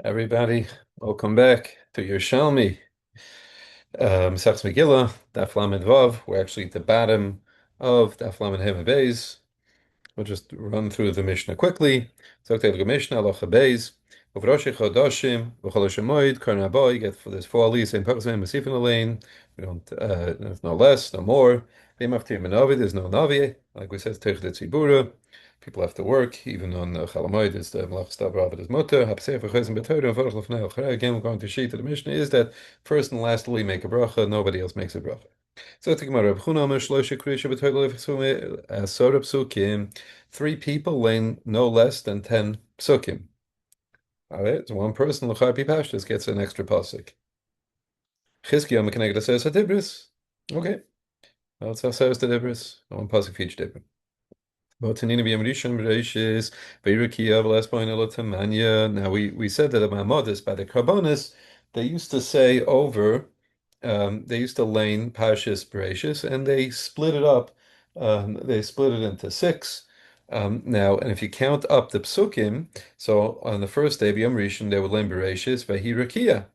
Everybody, welcome back to Yerushalmi Megillah Daf Lamed Vav. We're actually at the bottom of Daf Lamed Hei Beis. We'll just run through the Mishnah quickly. Zok the Mishnah Halacha Beis. Of Rosh Chodoshim v'Chol Shemoed Karna Boy. Get for this four leaves in Pagzim Masifin Elaine. We don't. There's no less, no more. B'Maftir Menovi. There's no Navi. Like we said, Tech Tzibura. People have to work, even on Chalamoid, is the Melach Stav Rav is Mutter, Hapsefer Chesem B'Torah, and Varach Lefnei Al. Again, we're going to sheet of the Mishnah is that first and lastly make a bracha, nobody else makes a bracha. So the Gemara, Reb Chuna Omer Shlosha Krisha B'Torah Lefsume Asora Psukim, three people lane no less than 10 psukim. All right, so one person L'char Pipashtas gets an extra pasuk. Chizkiah Mekaneged Aseres HaDibris. Okay, well, it's Aseres HaDibris, one pasuk for each dibris. Now we said that about Modus by the Karbonis, they used to say over, they used to lane Parshas Bereshis, and they split it up. They split it into six. Now, and if you count up the psukim, so on the first day, B'Yom Rishon, they would lane Bereshis, Vehirakia,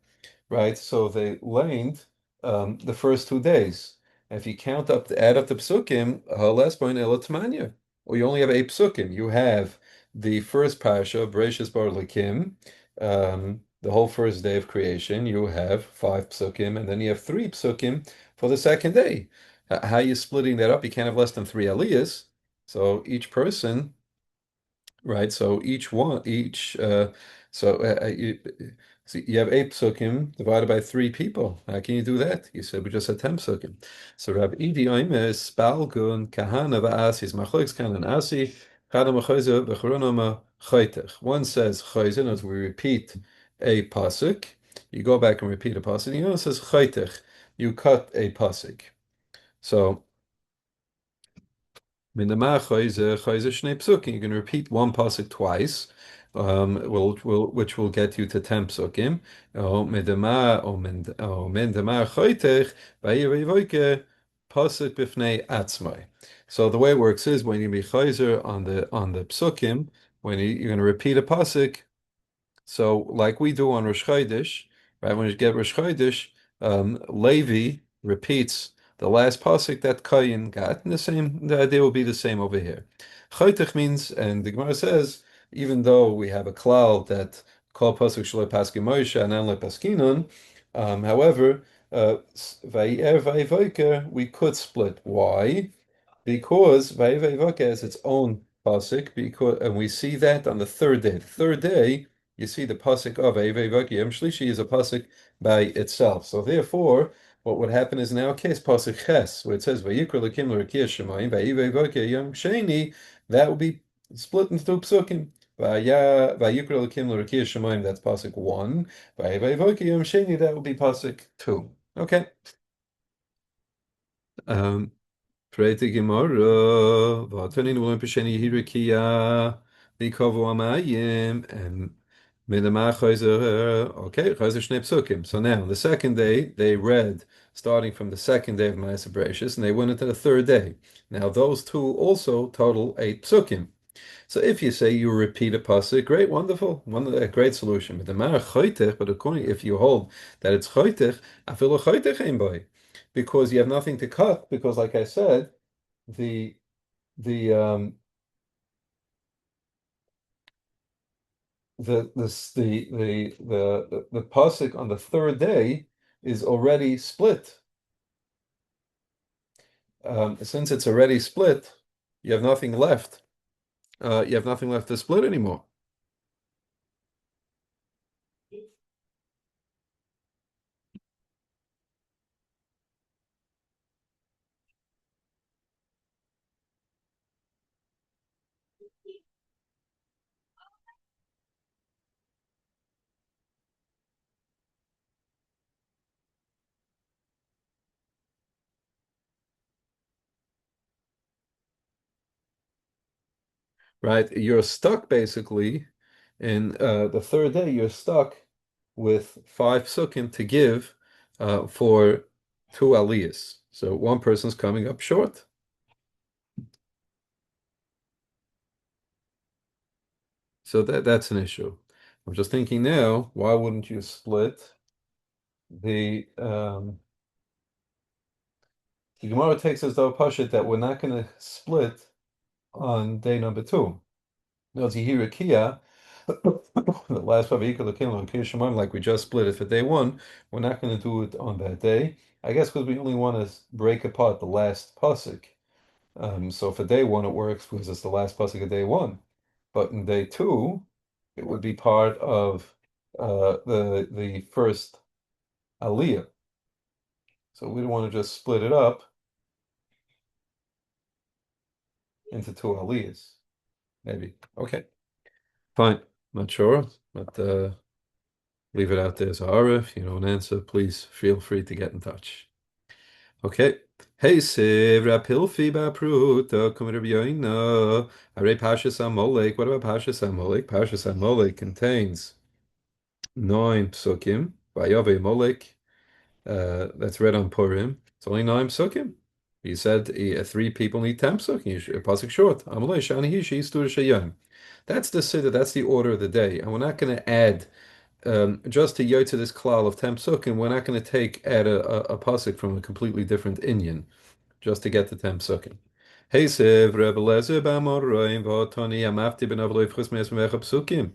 right? So they laned the first 2 days. And if you count up, add up the psukim, last point, Elotmanya. Well, you only have 8 psukim. You have the first parsha, Bereshis Bar Lakim, the whole first day of creation. You have 5 psukim, and then you have 3 psukim for the second day. How are you splitting that up? You can't have less than 3 aliyahs. So each person, right? So so you have 8 psukim divided by 3 people. How can you do that? You said we just had 10 psukim. So Rabbi Idi Oimer Spalgun Kahana va'asis Machlokes Kanan Asi Chadam Choyze v'Chronoma Choytech. One says Choyze, as we repeat a pasuk. You go back and repeat a pasuk. The other says Choytech. You cut a pasuk. So you can repeat one pasuk twice, which will get you to 10 psukim. So the way it works is when you be chayzer on the psukim, when you're going to repeat a pasuk. So like we do on Rosh Chodesh, right? When you get Rosh Chodesh, Levi repeats the last pasuk that Kayin got, and the idea will be the same over here. Chaytech means, and the Gemara says, even though we have a cloud that called pasuk shaloi paskin Moshe and le paskinon, however, vayer vayivoker we could split. Why? Because vayivoker has its own pasuk, because and we see that on the third day. The third day, you see the pasuk of vayivoker Yom Shlishi is a pasuk by itself. So therefore, what would happen is in our case, pasuk ches, where it says Vayikra Lakim L'Rakia Shemayim Vayivoker Yom Sheni, that will be split into two psukim. Vayikra Lakim L'Rakia Shemayim, that's pasuk 1. Vayivoker Yom Sheni, that will be pasuk 2. Okay. Prete Gemara, Vatanin Ulam Pesheni Hirikia, Bikovu Amayim, and Midama Chayzer, okay, Chayzer Shnei Psukim. So now, the second day, they read, starting from the second day of Maaseh Bereshis, and they went into the third day. Now, those two also total 8 psukim. So if you say you repeat a pasuk, great, wonderful, a great solution. But the Mara Chaytech, but according, if you hold that it's Chaytech, Afilu Chaytech Ein Boy, because you have nothing to cut, because like I said, the the the pasuk on the third day is already split. Since it's already split, you have nothing left. You have nothing left to split anymore. Right? You're stuck basically in the third day. You're stuck with 5 psukim to give for 2 aliyahs. So one person's coming up short. So that's an issue. I'm just thinking now, why wouldn't you split the Gemara takes us though pashit that we're not going to split on day number two. Now, as you hear a Kia, the last five equal to Shemaim, like we just split it for day one, we're not going to do it on that day. I guess because we only want to break apart the last pasuk. So for day one, it works because it's the last pasuk of day one. But in day two, it would be part of the first aliyah. So we don't want to just split it up into two aliyahs. Maybe. Okay. Fine. Not sure, but leave it out there as a If you don't answer, please feel free to get in touch. Okay. Hey, Siv, Rapilfi Bapruta, Kumar Yoina, Are Pashas Amolek. What about Pashas Amolek? Pashas Amolek contains nine psukim. Vayave Molek, that's read on Purim. It's only nine psukim. He said three people need 10 psukim. A pasuk short. Amalei Shani Hishi Stur Shayim. That's the siddur, that's the order of the day. And we're not going to add just to yotze this klal of 10 psukim, we're not going to add a pasuk from a completely different inyan just to get the 10 psukim. Hey Siv, Rebbe Lezer b'amoraim v'otoni amafti ben avloi v'chus me'es me'echa psukim.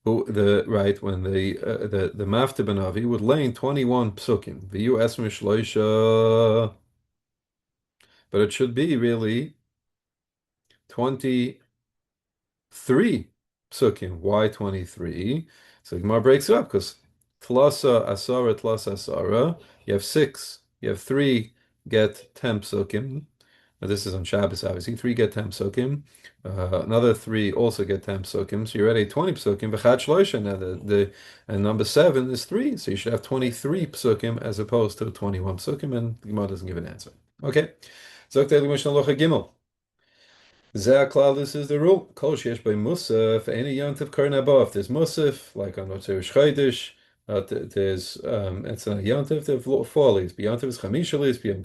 Right when the mafti ben avi would lay in 21 psukim. V'yu es mishloisha, but it should be really 23 psukim. Why 23? So Gemara breaks it up because tlasa asara, tlasa asara. You have six. You have three get 10 psukim. Now, this is on Shabbos, obviously. Three get 10 psukim. Another three also get 10 psukim. So you're at a 20 psukim. V'chad shloisha. Now, and number seven is three. So you should have 23 psukim as opposed to 21 psukim. And the Gemara doesn't give an answer. Okay. Zok Teili Mishnah Locha Gimel. This is the rule. Kol sheyesh by Musaf, any yontif karnabah. If there's Musaf, like on Rosh Chodesh, there's it's not yontif. There's four aliyahs. B'yontif is chamish aliyahs. B'yom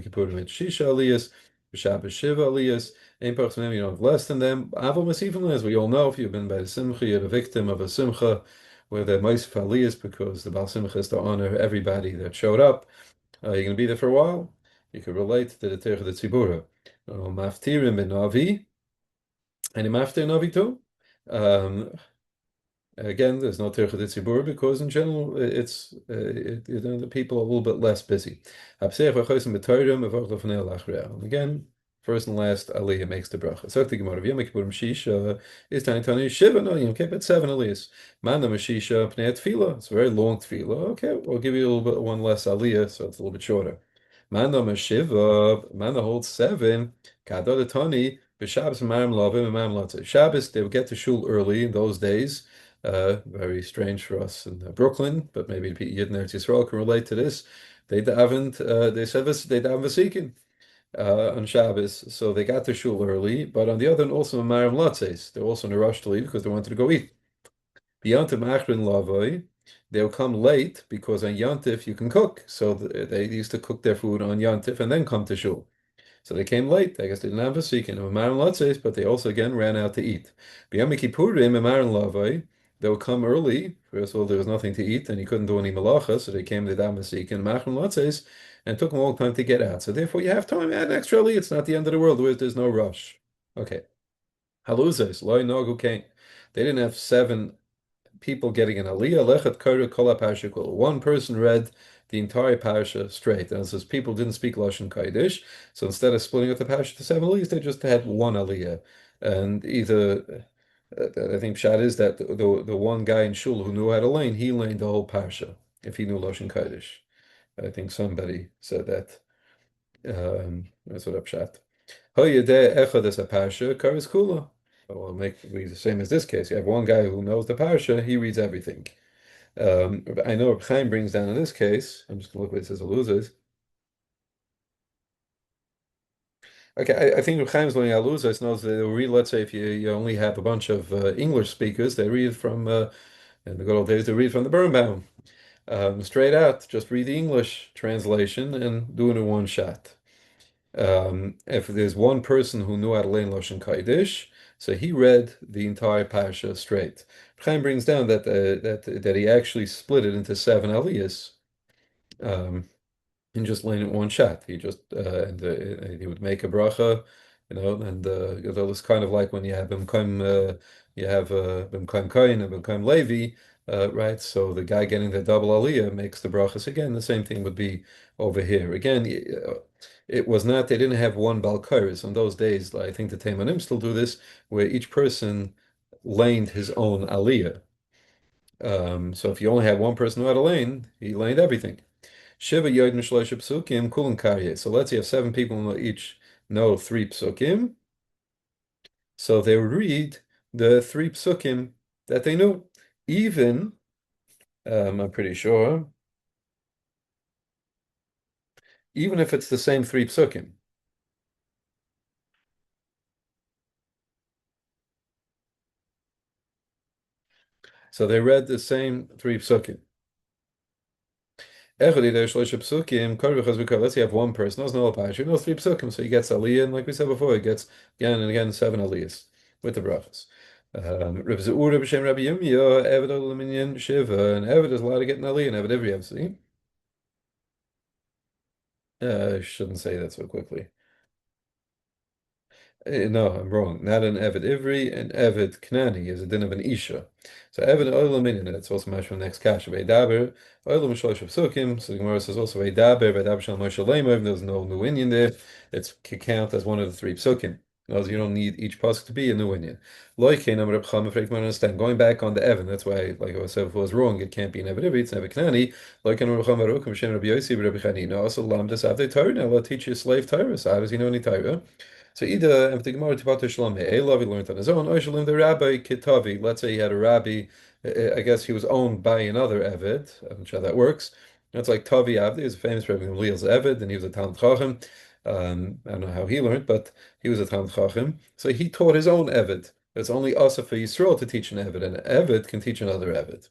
Kippur it's shisha aliyahs. B'Shabbos shiva aliyahs. Ein pach you don't have less than them. Aval masifim, as we all know, if you've been by the simcha, you're a victim of a simcha where they're ma'asif aliyahs because the Baal Simcha is to honor everybody that showed up. You're going to be there for a while. You could relate to the Terech de Tzibura. Maftirim in Navi, and Maftir Navi too. Again, there's no Terech de Tzibura because in general the people are a little bit less busy. Again, first and last aliyah makes the bracha. So the Gemara Yom Kippurim Shisha is tani shiva no Yom Kippur seven aliyahs. Manda Mashisha Pnei Tefillah. It's a very long tefillah. Okay, we'll give you a little bit one less aliyah, so it's a little bit shorter. Manda Mashiva. Manda holds seven. Kadol Tani. B'Shabbos Marim Lavim and Marim Latzah. Shabbos they would get to shul early in those days. Very strange for us in Brooklyn, but maybe Yidden Eretz Yisrael can relate to this. They davened. They said they davened v'sikin on Shabbos, so they got to shul early. But on the other hand, also Marim Latzes, they're also in a rush to leave because they wanted to go eat. B'yantiv Machrin Lavoi, they'll come late because on Yantif you can cook. So they used to cook their food on Yantif and then come to shul. So they came late. I guess they didn't have a seeking of Maran Latzes, but they also again ran out to eat. B'yom Kippurim and Maran Lavai, they would come early. First of all, there was nothing to eat, and he couldn't do any malacha, so they came to Dam Vasik and Maran Latzes, and took them a long time to get out. So therefore, you have time. Add an extra early. It's not the end of the world. There's no rush. Okay. Haluzes, loy nogu came. They didn't have seven people getting an aliyah. Lechat kara kol parasha. One person read the entire parasha straight. And it says people didn't speak Lashon Kodesh, so instead of splitting up the parasha to seven aliyahs, they just had one aliyah. And either I think Pshat is that the one guy in shul who knew how to lane, he laned the whole parasha if he knew Lashon Kodesh. I think somebody said that. That's what Pshat. Hoyedeh echad es a parasha kares kula. Well, make read the same as this case. You have one guy who knows the parasha, he reads everything. I know Reb Chaim brings down in this case. I'm just going to look what it says. Losers. Okay, I think Reb Chaim's learning Aluzos knows that they'll read. Let's say if you only have a bunch of English speakers, they read from in the good old days they read from the Birnbaum straight out. Just read the English translation and do it in one shot. If there's one person who knew how to learn Lashon Kodesh, So he read the entire parasha straight. Chaim brings down that he actually split it into seven aliyahs. Um, and just laying it one shot. He just and he would make a bracha, and it was kind of like when you have Bimkaim Kain and Bimkaim Levi, right? So the guy getting the double aliyah makes the brachas again. The same thing would be over here. Again, it was not, they didn't have one Balkairis. In those days, I think the Teimanim still do this, where each person laned his own aliyah. So if you only had one person who had a lane, he laned everything. Shiva Yodim Shloisha Psukim Kulin Karye. So let's say you have seven people who each know three psukim. So they would read the three psukim that they knew. Even, I'm pretty sure, even if it's the same three psukim. So they read the same three psukim. Let's say you have one person, knows no Parsha, knows three psukim, so he gets aliyah, and like we said before, he gets again and again seven aliyahs with the brachas. Reb Ze'ura b'shem Rabbi Yirmiyah, Eved Olaminyan Shiva, and Eved is allowed to get an aliyah, and Eved Ivri, obviously. I shouldn't say that so quickly. No, I'm wrong. Not an Eved Ivri, an Eved Knani is a din of an Isha. So Eved Olam Minin, that's also matched from the next Kasha. Veidaber, Olam Shlosh of Sukkim. So the Gemara says also Veidaber Shal Moshe Leimov. There's no new Inyan there. It's can count as one of the three Psukim. In other words, you don't need each pasuk to be a new Inyan. Loikein Amar Reb Chama Freik understand. Going back on the Evan, that's why, like I said, if it was wrong, it can't be an Eved Ivri, it's an Eved Knani. Loikein Amar Reb Chama Rukum Shem Rabbi Yossi Rabbi Chani. No, also Lamdas Avdei Torah. Now, I'll teach you slave Torah. So how does he know any Torah? So either if the Gemara Tipato Shalom Elav, he learned on his own, or Shalom the Rabbi Kitavi. Let's say he had a rabbi, I guess he was owned by another Eved. I'm not sure how that works. It's like Tavi Avdi is a famous Rabbi Gamliel's Eved, and he was a Talmud Chacham. I don't know how he learned, but he was a Talmud Chacham. So he taught his own Eved. It's only also for Yisrael to teach an Eved, and an Eved can teach another Eved.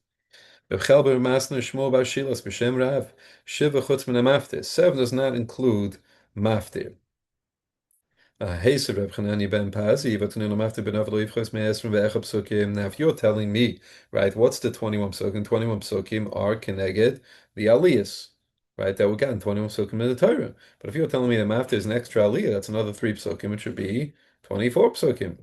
Seven does not include maftir. Hey, Sir Reb Chananya ben Pazi, now, if you're telling me, right, what's the 21 psukim? 21 psukim are keneged the aliyahs, right, that we got in 21 psukim in the Torah. But if you're telling me that after is an extra aliyah, that's another three psukim, it should be 24 psukim.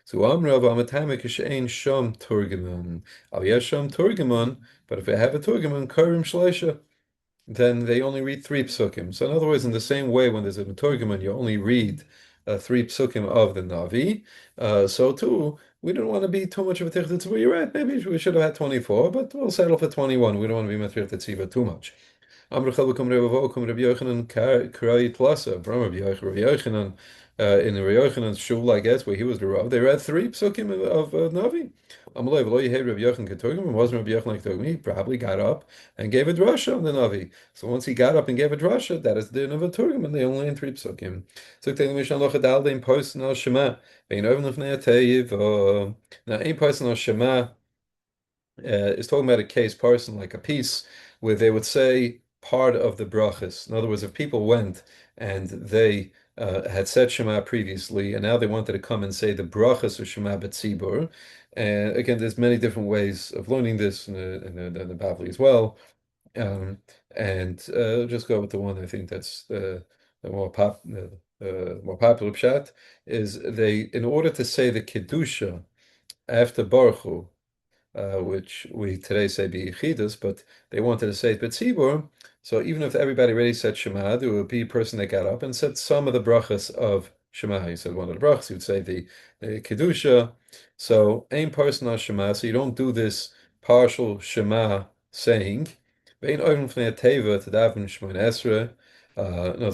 So Amrav Amatamek Shein Shom Turgaman. Aliyah Shom Turgaman, but if I have a Turgaman, Karim Shleisha, then they only read three psukim. So in other words, in the same way, when there's a Meturgiman, you only read three psukim of the Navi. So too, we don't want to be too much of a tichtet. Where you're at, maybe we should have had 24, but we'll settle for 21. We don't want to be metrichtet tziva too much. Amr Chalvakum Revavokum Rabbi Yochanan Karai Plasa from Rabbi Yochanan in the Rabbi Yochanan's shul, I guess, where he was the Rav. They read three psukim of Navi. Amalei v'lo yehei Rabbi Yochanan Keturgim. It wasn't Rabbi Yochanan Keturgim. He probably got up and gave a drasha on the Navi. So once he got up and gave a drasha, that is the din of a Turgim, and they only in three psukim. So take the Mishnah Lochadal Dein Posten al Shema. Vein Oven Lefnei Ateyiv. Now, ein Posten al Shema is talking about a case person, like a piece, where they would say part of the brachas. In other words, if people went and they had said Shema previously, and now they wanted to come and say the brachas of Shema B'tzibur. And again, there's many different ways of learning this in the Bavli as well. And just go with the one I think that's the more popular pshat is they, in order to say the kedusha after Baruch Hu, which we today say B'yichidus, but they wanted to say B'tzibur. So even if everybody already said Shema, there would be a person that got up and said some of the brachas of Shema. He said one of the brachas, he would say the Kedusha. So ein person on Shema, so you don't do this partial Shema saying. Vein oivim fnei teva to daven Shemona Esrei.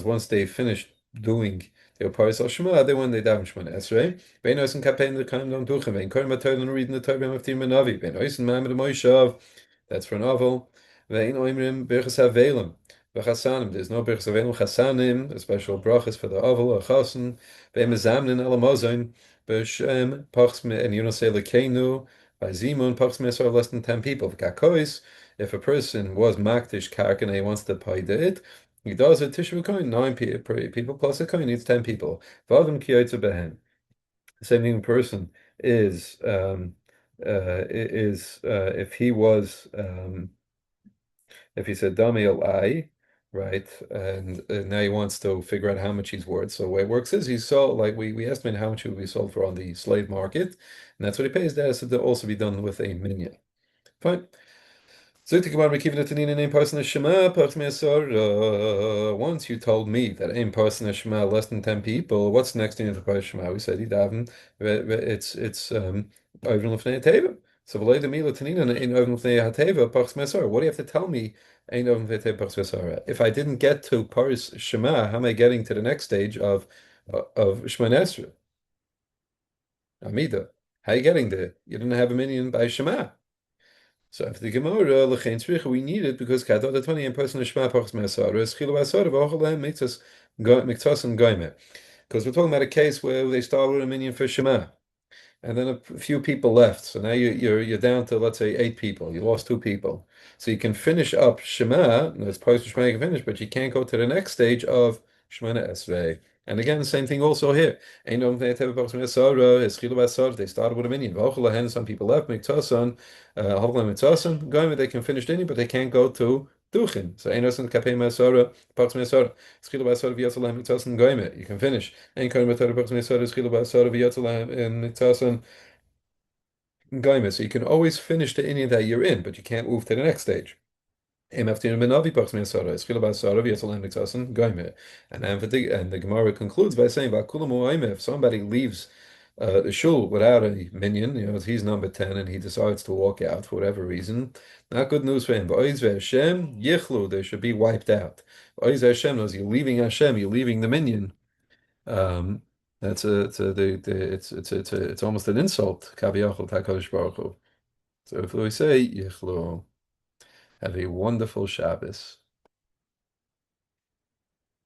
Once they finished doing their partial Shema, they when they daven Shemona Esrei. Vein oisen kapein the kaim dom duchem. Vein korim atoyden reading the Torah of Tim Navi. Vein oisen mamed Moshav. That's for a novel. Vein oimrim birchas havelim. V'chasanim. There's no birchas havelim chasanim. A special brachas for the oval or chasan. Vein mezamnin alamozin. B'shem pachs me and you don't say lekenu. By Zimun pachs me less than 10 people. V'kakois. If a person was makdish karka and he wants to pay it, he does it tishvu coin 9 people plus a coin needs 10 people. V'adam kiyotze behen. The same thing in person is if he was if he said Dami Alai, right, and now he wants to figure out how much he's worth. So the way it works is he sold like we estimate how much he would be sold for on the slave market, and that's what he pays. That has to also be done with a minion. Fine. So to Gemara Mekiva Netanin and aim person Shema Pach Me'asar. Once you told me that aim person Shema less than 10 people, what's the next thing to Pach Shema? We said Yidaven. It's Oivin Lefnei Teva. So V'lei Demila Tanina in Oivin Lefnei Hateva Pach Me'asar. What do you have to tell me? Ain Oivin Lefnei Teva Pach Me'asar. If I didn't get to Paris Shema, how am I getting to the next stage of Shema Esra? Amida. How are you getting there? You didn't have a minion by Shema. So after the Gemara, L'chein Tzricha, we need it because Kadot the 20 in person Shema Pachas Me'asara is Chilu Asara V'Ochel Miktas and Goyme. Because we're talking about a case where they started with a minion for Shema and then a few people left. So now you're down to, let's say, 8 people. You lost 2 people. So you can finish up Shema, and as opposed to Shema you can finish, but you can't go to the next stage of Shemana Esrei. And again, same thing also here. They started with a minion. Some people left. They can finish the but they can't go to Duchin. So you can finish. So you can always finish the inyan that you're in, but you can't move to the next stage. And then the Gemara concludes by saying, if somebody leaves the shul without a minion, he's number 10 and he decides to walk out for whatever reason, not good news for him. But Hashem, Yichlu, they should be wiped out. Hashem knows you're leaving Hashem, you're leaving the minion. Um, that's it's almost an insult. Kaviyachol Takadosh Baruch Hu. So if we say Yichlu, have a wonderful Shabbos.